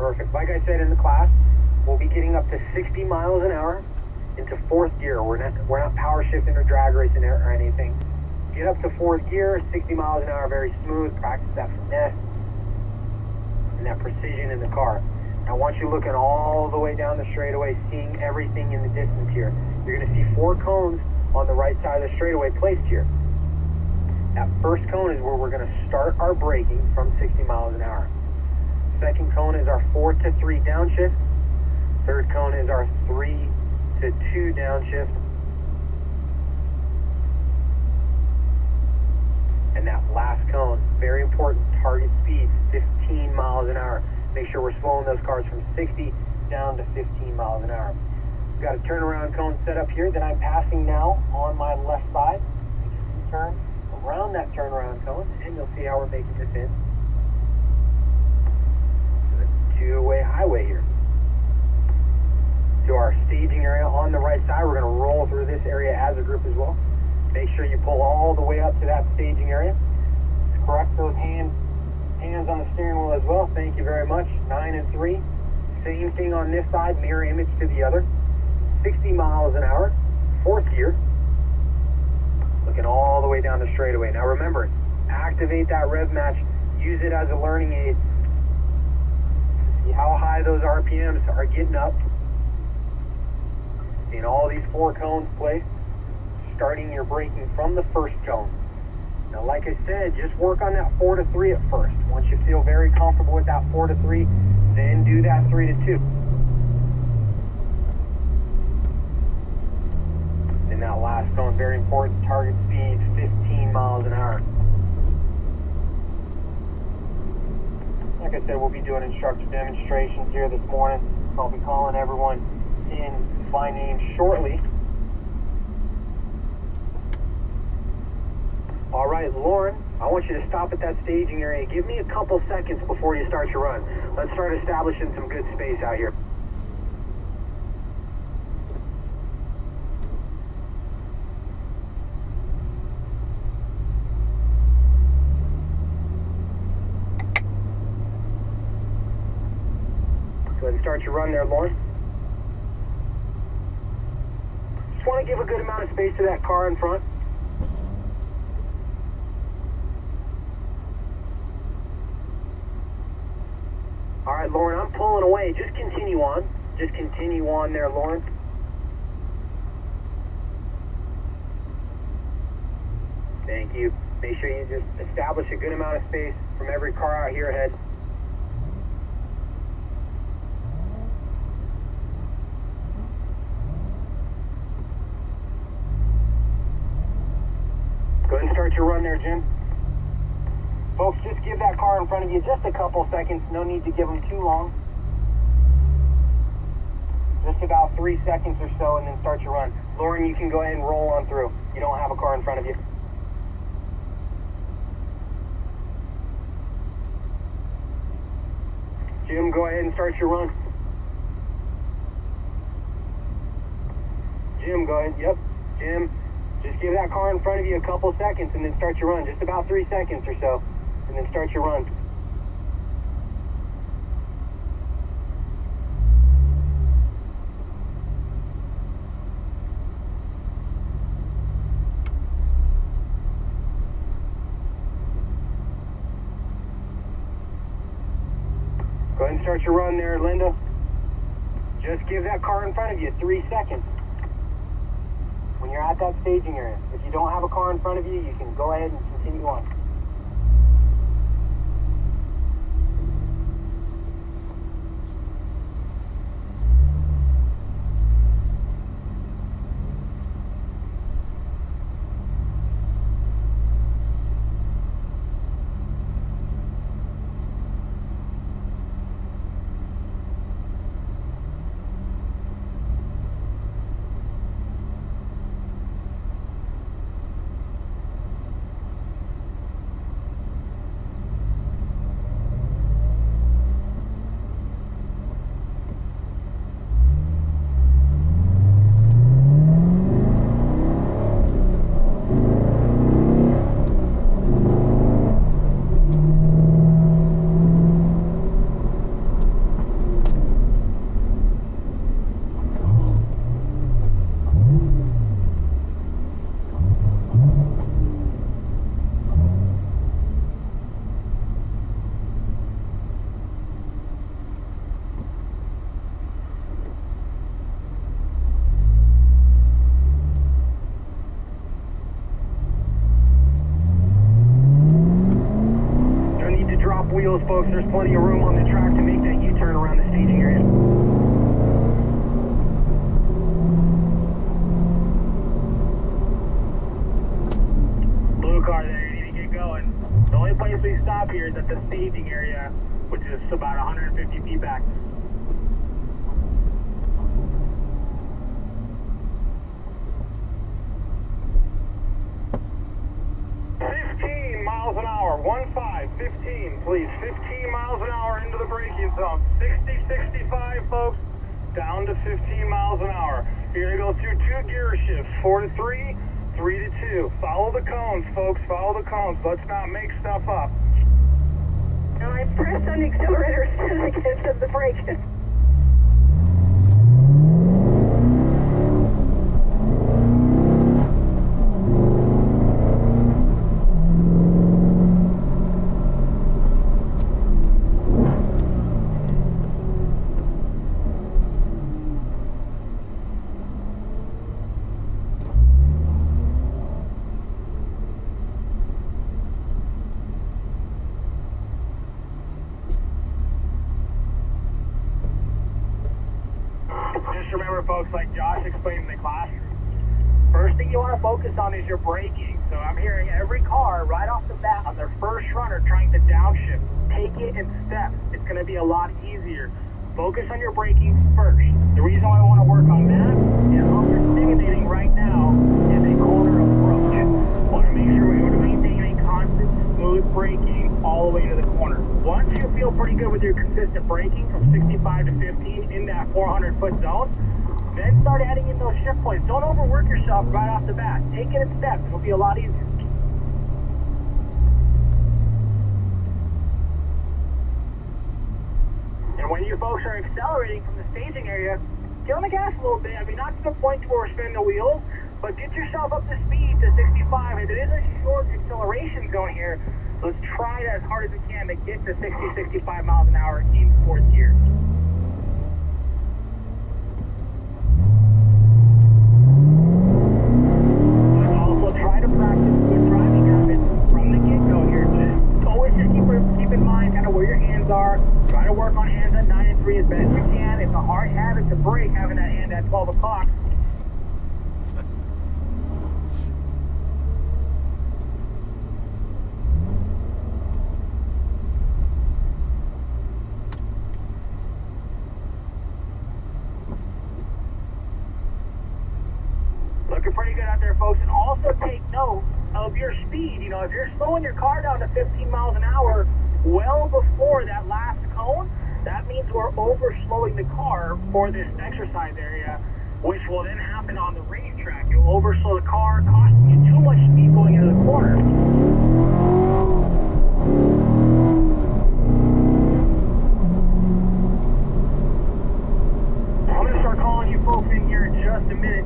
Perfect. Like I said in the class, we'll be getting up to 60 miles an hour into fourth gear. We're not power shifting or drag racing or anything. Get up to fourth gear, 60 miles an hour, very smooth. Practice that finesse and that precision in the car. I want you looking all the way down the straightaway, seeing everything in the distance here. You're going to see 4 cones on the right side of the straightaway placed here. That first cone is where we're going to start our braking from 60 miles an hour. Second cone is our 4 to 3 downshift. Third cone is our 3 to 2 downshift. And that last cone, very important, target speed, 15 miles an hour. Make sure we're slowing those cars from 60 down to 15 miles an hour. We've got a turnaround cone set up here that I'm passing now on my left side. Turn around that turnaround cone, and you'll see how we're making this in to the two-way highway here. To our staging area on the right side, we're going to roll through this area as a group as well. Make sure you pull all the way up to that staging area. Correct those hands on the steering wheel as well. Thank you very much. 9 and 3. Same thing on this side, mirror image to the other. 60 miles an hour, fourth gear. Looking all the way down the straightaway. Now remember, activate that rev match. Use it as a learning aid. See how high those RPMs are getting up. Seeing all these 4 cones placed. Starting your braking from the first cone. Now, like I said, just work on that 4 to 3 at first. Once you feel very comfortable with that 4 to 3, then do that 3 to 2. And that last cone, very important, target speed, 15 miles an hour. Like I said, we'll be doing instructor demonstrations here this morning. So I'll be calling everyone in by name shortly. All right, Lauren, I want you to stop at that staging area. Give me a couple seconds before you start your run. Let's start establishing some good space out here. Go ahead and start your run there, Lauren. Just want to give a good amount of space to that car in front. All right, Lauren, I'm pulling away. Just continue on. Just continue on there, Lauren. Thank you. Make sure you just establish a good amount of space from every car out here ahead. Go ahead and start your run there, Jim. Folks, just give that car in front of you just a couple seconds. No need to give them too long. Just about 3 seconds or so, and then start your run. Lauren, you can go ahead and roll on through. You don't have a car in front of you. Jim, go ahead and start your run. Jim, go ahead. Yep. Jim, just give that car in front of you a couple seconds, and then start your run. Just about 3 seconds or so. And then start your run. Go ahead and start your run there, Linda. Just give that car in front of you 3 seconds. When you're at that staging area. If you don't have a car in front of you, you can go ahead and continue on. folks, there's plenty of room on the track to make that U-turn around the staging area. Blue car there, you need to get going. The only place we stop here is at the staging area, which is about 150 feet back. 15 miles an hour, 15, please. 15 miles an hour into the braking zone. 60, 65, folks, down to 15 miles an hour. You're going to go through 2 gear shifts, 4 to 3, 3 to 2. Follow the cones, folks, follow the cones. Let's not make stuff up. No, I pressed on the accelerator as soon as I get to the brake. Just remember, folks, like Josh explained in the classroom, first thing you want to focus on is your braking. So I'm hearing every car right off the bat on their first runner trying to downshift. Take it in steps. It's going to be a lot easier. Focus on your braking first. The reason why I want to work on that is what we're simulating right now is a corner approach. Want to make sure we're maintaining constant, smooth braking all the way to the corner. Once you feel pretty good with your consistent braking from 65 to 15 in that 400-foot zone, then start adding in those shift points. Don't overwork yourself right off the bat. Take it in steps. It'll be a lot easier. And when you folks are accelerating from the staging area, get on the gas a little bit. I mean, not to the point to where we're spinning the wheels, but get yourself up to speed to 65. It is a short acceleration zone here. Let's try it as hard as we can to get to 60, 65 miles an hour in 4th gear. Let's also try to practice good driving habits from the get-go here. Just always keep in mind kind of where your hands are. Try to work on hands at 9 and 3 as best you can. It's a hard habit to break having that hand at 12 o'clock. Looking pretty good out there, folks. And also take note of your speed. You know, if you're slowing your car down to 15 miles an hour well before that last cone, that means we're over slowing the car for this exercise area, which will then happen on the racetrack. You'll over slow the car, costing you too much speed going into the corner. I'm going to start calling you folks in here in just a minute.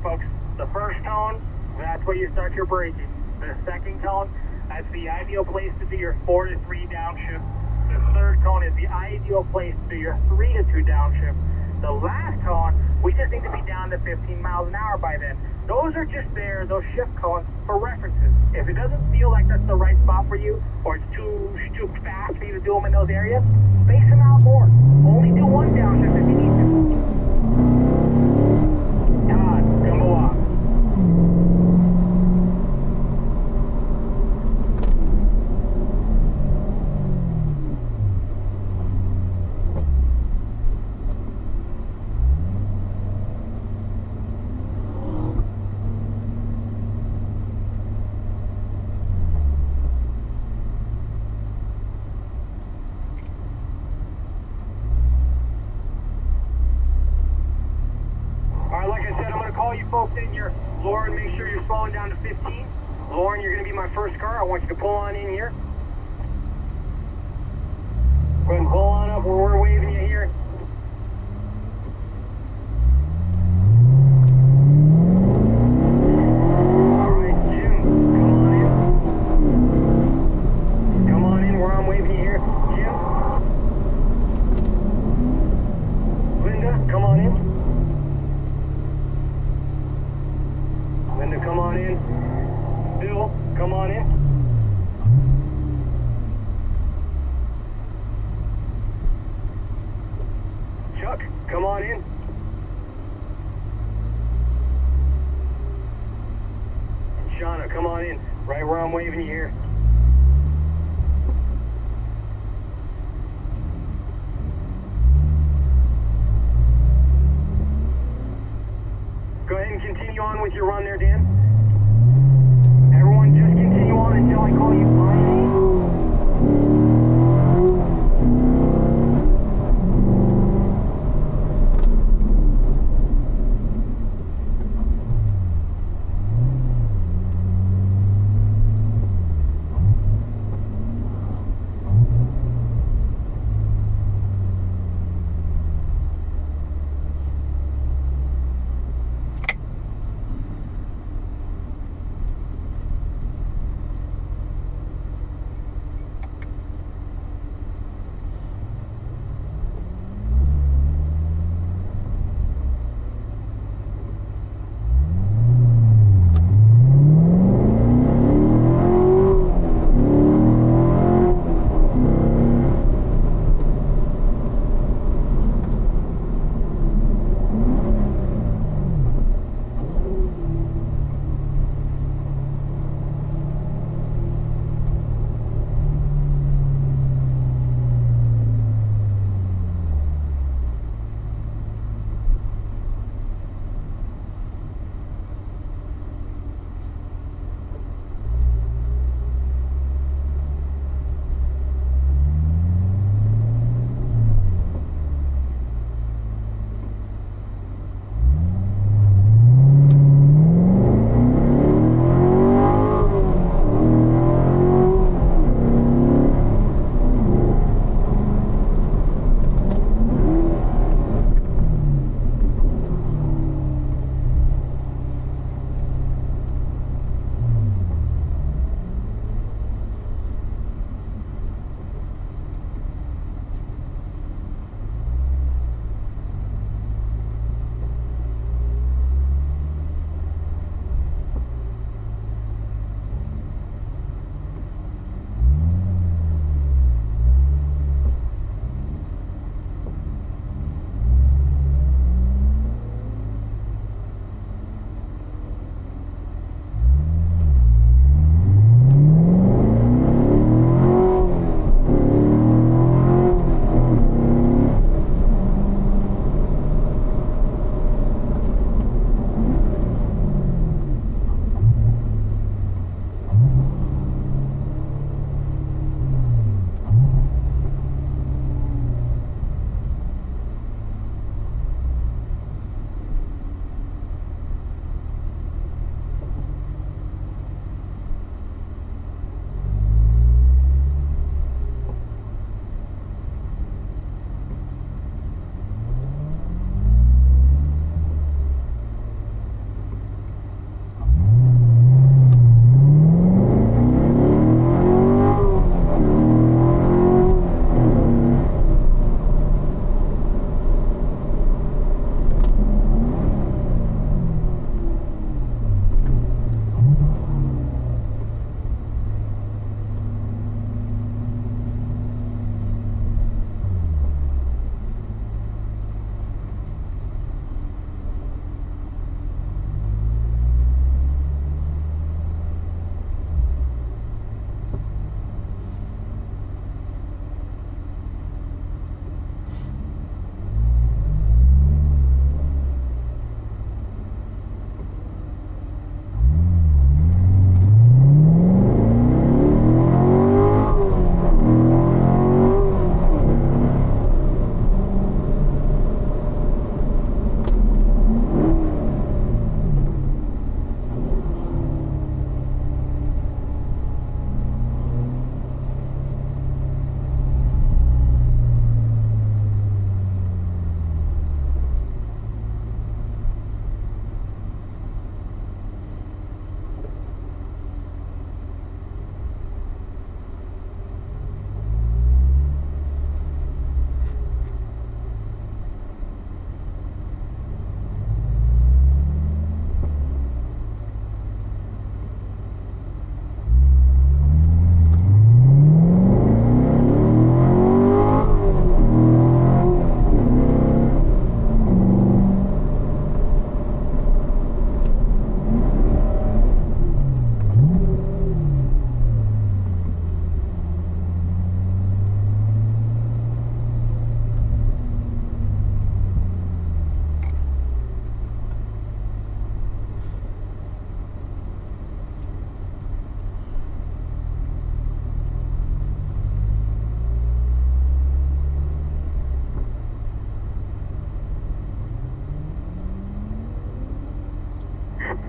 Folks, the first cone, that's where you start your braking. The second cone, that's the ideal place to do your 4 to 3 downshift. The third cone is the ideal place to do your 3 to 2 downshift. The last cone, we just need to be down to 15 miles an hour by then. Those are just there, those shift cones, for references. If it doesn't feel like that's the right spot for you, or it's too fast for you to do them in those areas, space them out more. Only do 1 downshift if you need to. You folks in here, Lauren, make sure you're slowing down to 15. Lauren, you're going to be my first car. I want you to pull on in here. Go ahead and pull on up where we're waving you here. All right, Jim, come on in. Come on in where I'm waving you here. Jim. Linda, come on in. Linda, come on in. Bill, come on in. Chuck, come on in. And Shauna, come on in. Right where I'm waving you here. Go ahead and continue on with your run there, Dan. Everyone just continue on until I call you by name.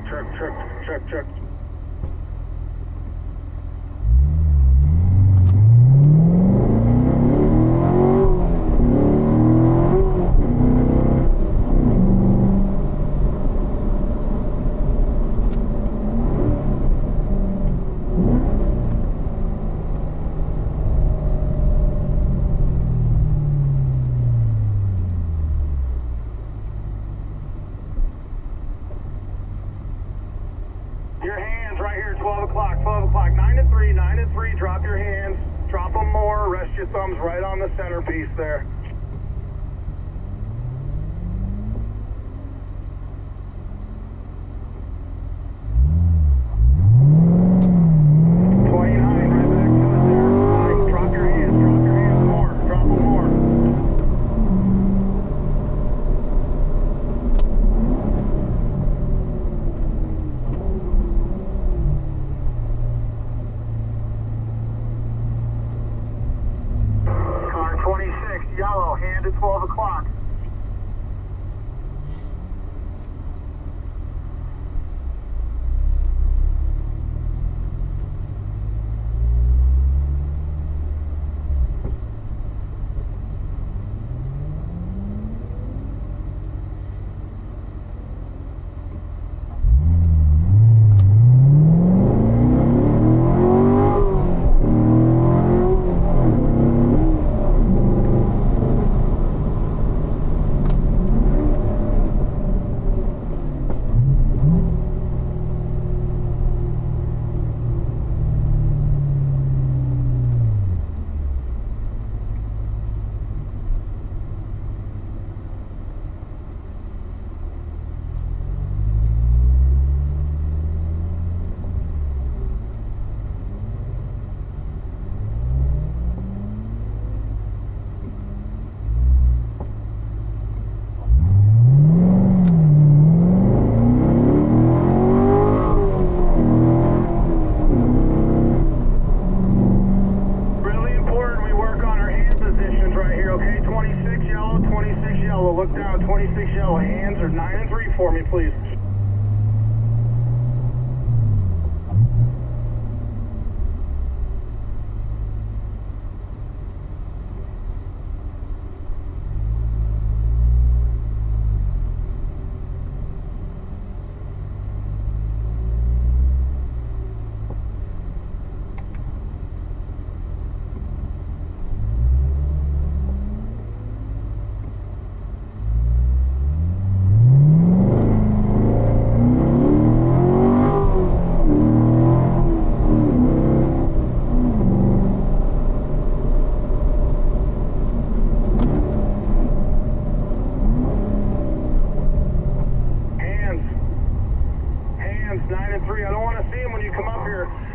Check. Your hands right here, 12 o'clock, 9 and 3, drop your hands, drop them more, rest your thumbs right on the centerpiece there. Yellow, hand at 12 o'clock. Look down, 26 yellow. Hands are 9 and 3 for me, please.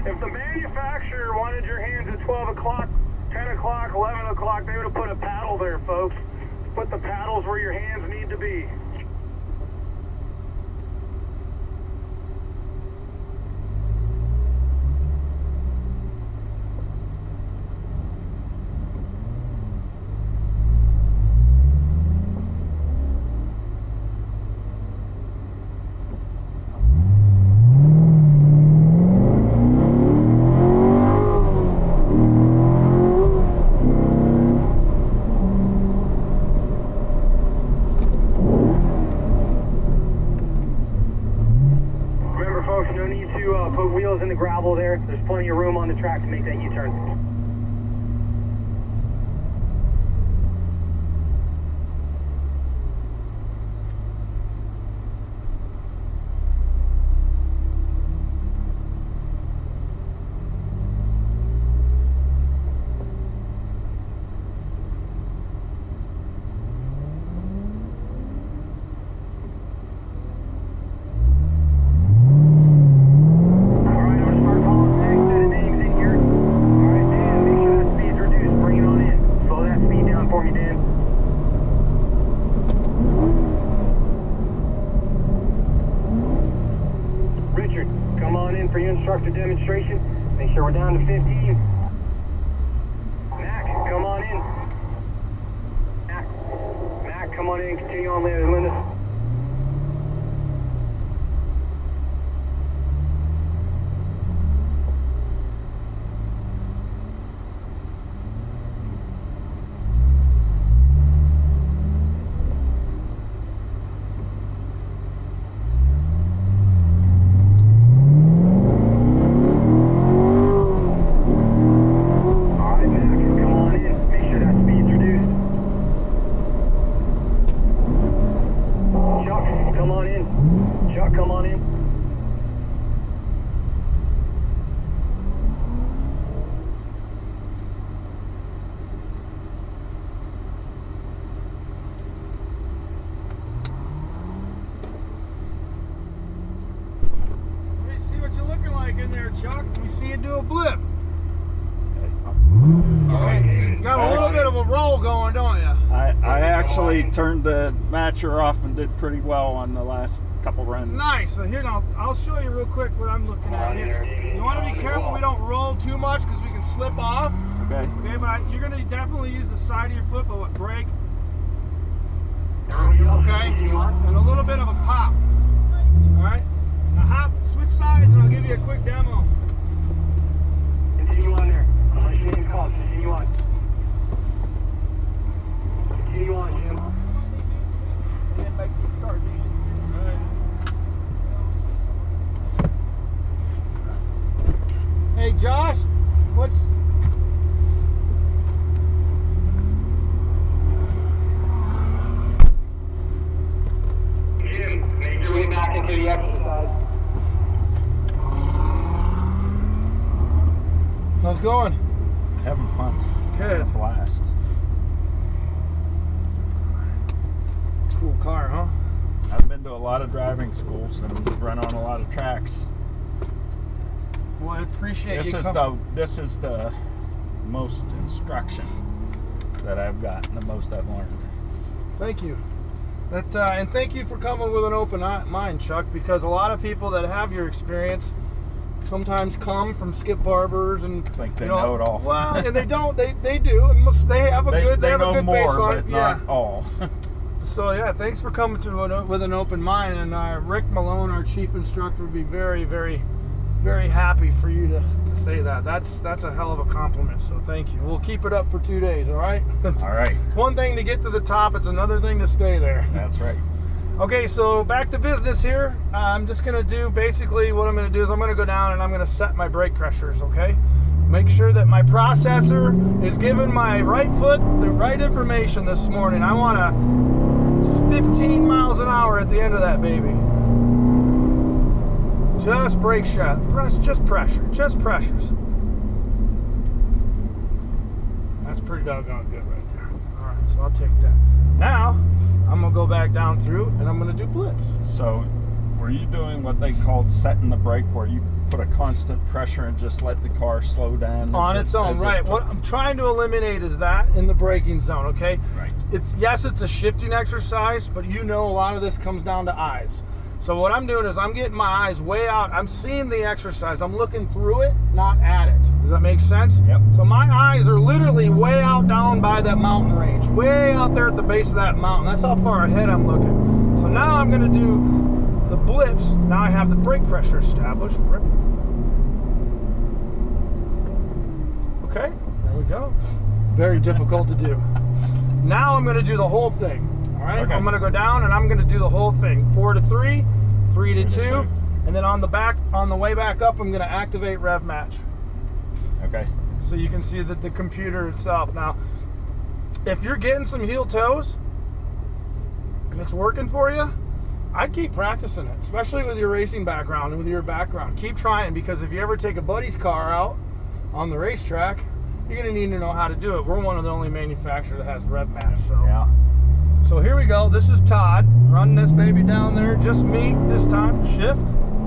If the manufacturer wanted your hands at 12 o'clock, 10 o'clock, 11 o'clock, they would have put a paddle there, folks. Put the paddles where your hands need to be. No need to put wheels in the gravel there. There's plenty of room on the track to make that U-turn. Come on in for your instructor demonstration. Make sure we're down to 15. Mac, come on in. Mac, come on in. Continue on, Linda. Chuck. We see you do a blip. Okay. You got a little bit of a roll going, don't you? I actually turned the matcher off and did pretty well on the last couple runs. Nice. So here now, I'll show you real quick what I'm looking at here. You want to be careful we don't roll too much because we can slip off. Okay. Okay, but you're going to definitely use the side of your foot, but what, brake. Okay. And a little bit of a pop. All right. Now hop, switch sides, and I'll give you a quick demo. Continue on there. Unless your name calls, continue on. Continue on, Jim. Hey Josh, what's Jim, make your way back into the exercise. how's it going? Having fun. Good. Having a blast. Cool car, huh? I've been to a lot of driving schools and run on a lot of tracks. Well, I appreciate This is the most instruction that I've gotten, the most I've learned. Thank you. And thank you for coming with an open mind, Chuck, because a lot of people that have your experience sometimes come from skip barbers and Think they know it all. Well, and they don't. They do. And they have a good. They have a good more, baseline. but not all. So yeah, thanks for coming to with an open mind. And Rick Malone, our chief instructor, would be very, very, very happy for you to say that. That's a hell of a compliment. So thank you. We'll keep it up for 2 days. All right. All right. It's one thing to get to the top. It's another thing to stay there. That's right. Okay, so back to business here. I'm just going to do basically what I'm going to do is I'm going to go down and I'm going to set my brake pressures, okay? Make sure that my processor is giving my right foot the right information this morning. I want 15 miles an hour at the end of that baby. Just brake shot, just pressure, just pressures. That's pretty doggone good right there. All right, so I'll take that. Now, I'm going to go back down through and I'm going to do blips. So, were you doing what they called setting the brake, where you put a constant pressure and just let the car slow down On its own, right. What I'm trying to eliminate is that in the braking zone, okay? Right. Yes, it's a shifting exercise, but you know a lot of this comes down to eyes. So what I'm doing is I'm getting my eyes way out. I'm seeing the exercise. I'm looking through it, not at it. Does that make sense? Yep. So my eyes are literally way out down by that mountain range, way out there at the base of that mountain. That's how far ahead I'm looking. So now I'm going to do the blips. Now I have the brake pressure established. Okay, there we go. Very difficult to do. Now I'm going to do the whole thing. All right, okay. I'm going to go down and I'm going to do the whole thing. 4 to 3, 3 to 2, and then on the way back up, I'm going to activate rev match. Okay. So you can see that the computer itself. Now, if you're getting some heel toes and it's working for you, I'd keep practicing it, especially with your racing background and with your background. Keep trying, because if you ever take a buddy's car out on the racetrack, you're going to need to know how to do it. We're one of the only manufacturers that has rev match. So. Yeah. So here we go. This is Todd running this baby down there. Just me this time. Shift,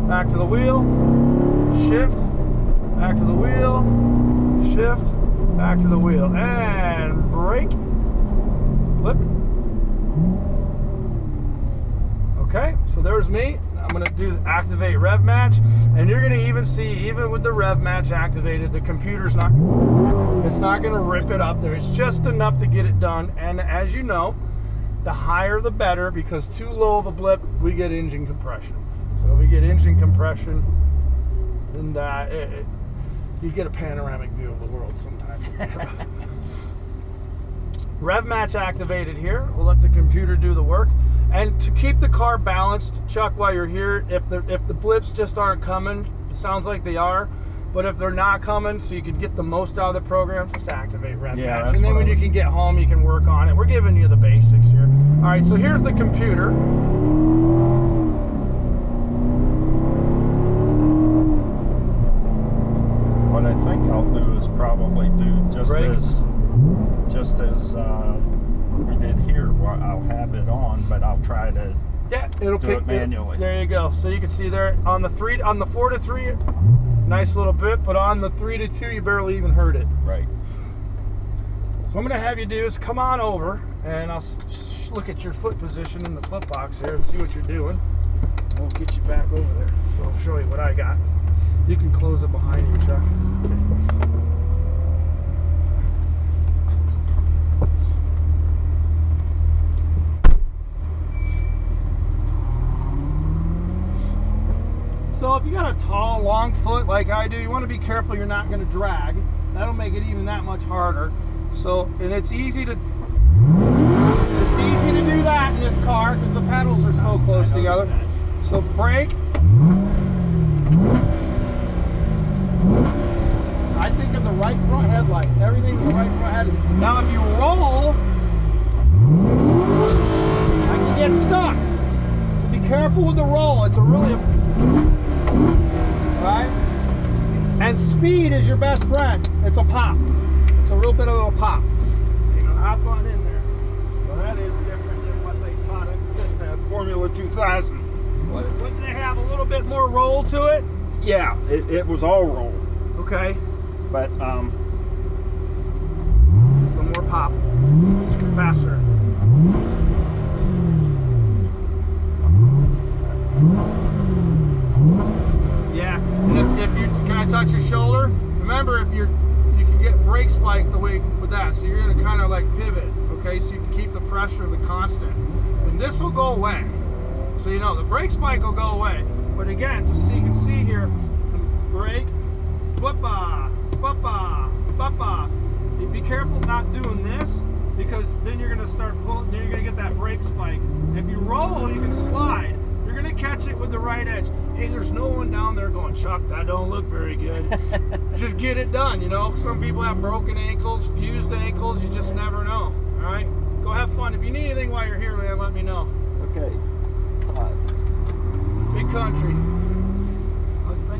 back to the wheel, shift, back to the wheel, shift, back to the wheel, and brake, flip. Okay, so there's me. I'm going to do activate rev match, and you're going to even see, even with the rev match activated, the computer's not going to rip it up there. It's just enough to get it done. And as you know, the higher the better, because too low of a blip, we get engine compression. So if we get engine compression, then you get a panoramic view of the world sometimes. Rev match activated here. We'll let the computer do the work. And to keep the car balanced, Chuck, while you're here, if the blips just aren't coming, it sounds like they are, but if they're not coming, so you can get the most out of the program, just activate rev match. And then when you can get home, you can work on it. We're giving you the basics here. All right, so here's the computer. What I think I'll do is probably do just as we did here. Well, I'll have it on, but I'll try to it'll do pick it manually. There you go. So you can see there on the 4 to 3, Nice little bit, but on the 3 to 2, you barely even heard it. Right. So what I'm going to have you do is come on over, and I'll look at your foot position in the foot box here and see what you're doing. We'll get you back over there. So I'll show you what I got. You can close it behind you, Chuck. So if you got a tall, long foot like I do, you want to be careful you're not going to drag. That'll make it even that much harder. So, and it's easy to do that in this car because the pedals are so close together. So brake. I think of the right front headlight. Everything in the right front headlight. Now if you roll, I can get stuck. So be careful with the roll. It's a really right? And speed is your best friend. It's a pop. It's a real bit of a pop. You know, hop on in there. So that is different than what they taught us in the Formula 2000. Wouldn't they have a little bit more roll to it? Yeah, it was all roll. Okay. But The more pop. It's faster. Yeah. And if you can I touch your shoulder? Remember you can get brake spike the way with that. So you're gonna kind of like pivot, okay? So you can keep the pressure of the constant. And this will go away. So you know the brake spike will go away. But again, just so you can see here, brake, whoop-a, whoop-a, whoop-a. Be careful not doing this because then you're gonna start pulling, then you're gonna get that brake spike. If you roll, you can slide. You're gonna catch it with the right edge. Hey, there's no one down there going, Chuck, that don't look very good. Just get it done, you know? Some people have broken ankles, fused ankles, you just never know, all right? Go have fun. If you need anything while you're here, man, let me know. okay. Big country.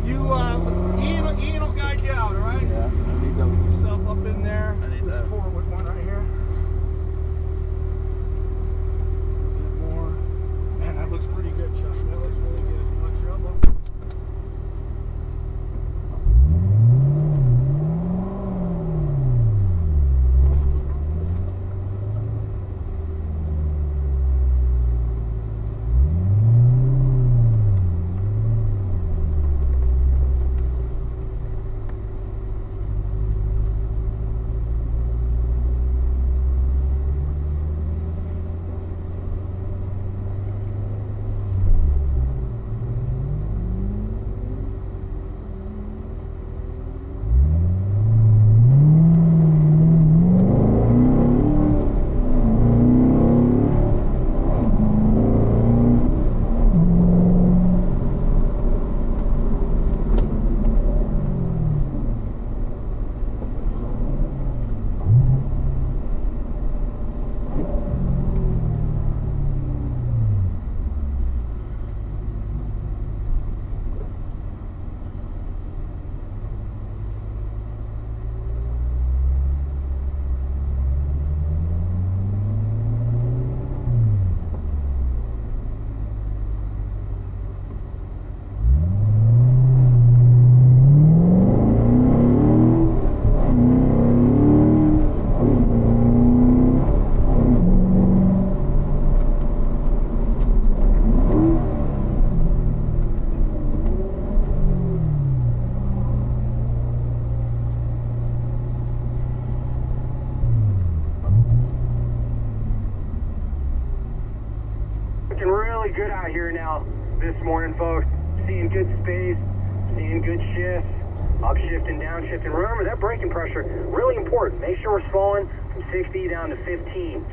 Ian will guide you out, all right? Yeah. Get yourself up in there. This forward one right here. A bit more. Man, that looks pretty good, Chuck. That looks really good. Watch your elbow. Looking really good out here now this morning, folks. Seeing good space, seeing good shifts, upshifting, downshifting. Remember, that braking pressure, really important. Make sure we're slowing from 60 down to 15.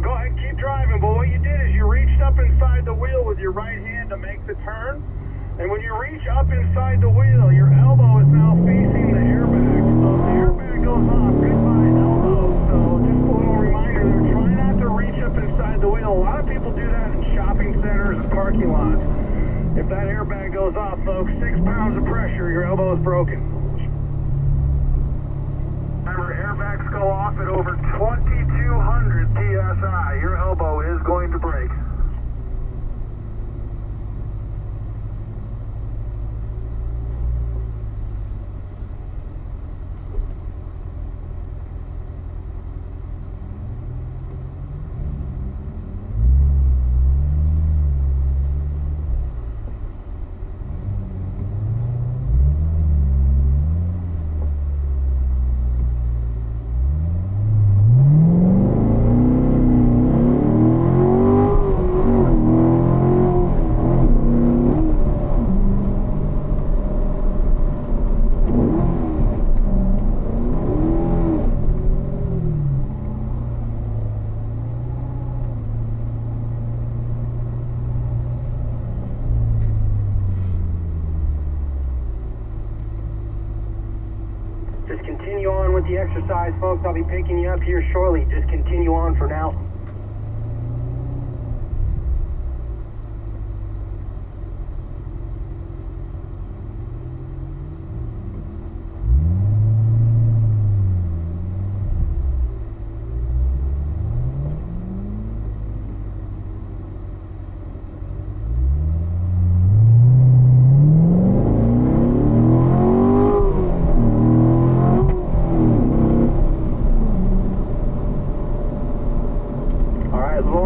go ahead, keep driving. But what you did is you reached up inside the wheel with your right hand to make the turn. And when you reach up inside the wheel, your elbow is now facing the airbag. So if the airbag goes off, goodbye elbow. So just a little reminder there, try not to reach up inside the wheel. A lot of people do that in shopping centers and parking lots. If that airbag goes off, folks, 6 pounds of pressure, your elbow is broken. Remember, airbags go off at over 2,200 PSI. Your elbow is going to break. Just continue on with the exercise, folks. I'll be picking you up here shortly. Just continue on for now.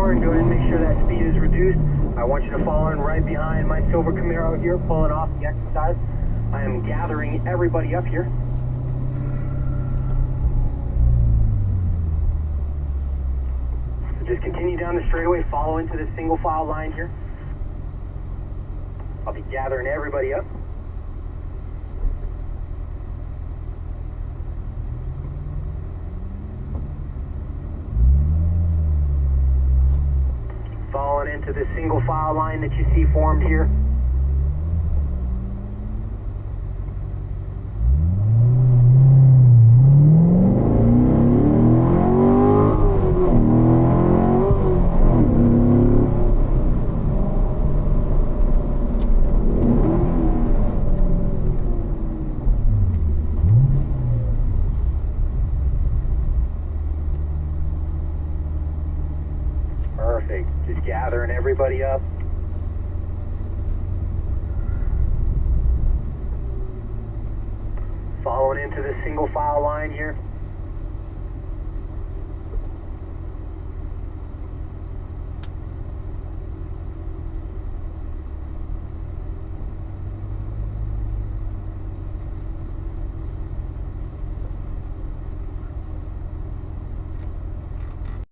Go ahead and make sure that speed is reduced. I want you to follow in right behind my silver Camaro here, pulling off the exercise. I am gathering everybody up here. So just continue down the straightaway, follow into the single file line here. I'll be gathering everybody up. Falling into the single file line that you see formed here. Perfect. Just gathering everybody up. Following into the single file line here.